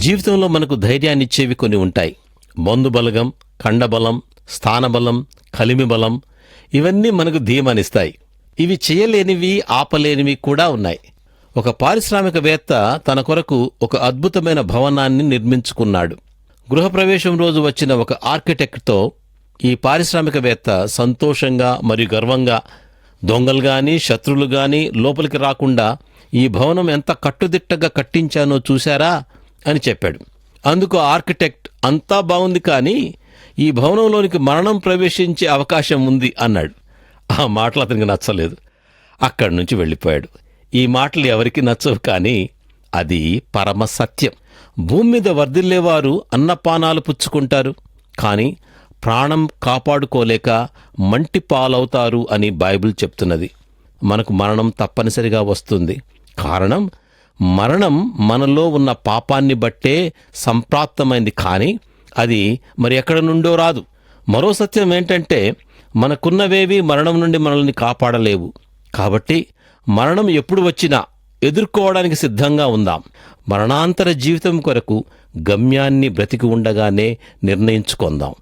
జీవితంలో మనకు ధైర్యాన్నిచ్చేవి కొన్ని ఉంటాయి. మందుబలగం, కండబలం, స్థానబలం, కలిమి బలం, ఇవన్నీ మనకు ధీమానిస్తాయి. ఇవి చేయలేనివి, ఆపలేనివి కూడా ఉన్నాయి. ఒక పారిశ్రామికవేత్త తన కొరకు ఒక అద్భుతమైన భవనాన్ని నిర్మించుకున్నాడు. గృహప్రవేశం రోజు వచ్చిన ఒక ఆర్కిటెక్ట్తో ఈ పారిశ్రామికవేత్త సంతోషంగా మరియు గర్వంగా, దొంగలు గాని శత్రువులు గాని లోపలికి రాకుండా ఈ భవనం ఎంత కట్టుదిట్టగా కట్టించానో చూశారా అని చెప్పాడు. అందుకు ఆర్కిటెక్ట్, అంతా బాగుంది, కానీ ఈ భవనంలోనికి మరణం ప్రవేశించే అవకాశం ఉంది అన్నాడు. ఆ మాటలు అతనికి నచ్చలేదు. అక్కడి నుంచి వెళ్ళిపోయాడు. ఈ మాటలు ఎవరికి నచ్చవు, కానీ అది పరమ సత్యం. భూమి మీద వర్ధిల్లేవారు అన్నపానాలు పుచ్చుకుంటారు, కానీ ప్రాణం కాపాడుకోలేక మంటి పాలవుతారు అని బైబిల్ చెప్తున్నది. మనకు మరణం తప్పనిసరిగా వస్తుంది. కారణం, మరణం మనలో ఉన్న పాపాన్ని బట్టే సంప్రాప్తమైంది, కానీ అది మరి ఎక్కడ నుండో రాదు. మరో సత్యం ఏంటంటే, మనకున్నవేవి మరణం నుండి మనల్ని కాపాడలేవు. కాబట్టి మరణం ఎప్పుడు వచ్చినా ఎదుర్కోవడానికి సిద్ధంగా ఉందాం. మరణాంతర జీవితం కొరకు గమ్యాన్ని బ్రతికి ఉండగానే నిర్ణయించుకుందాం.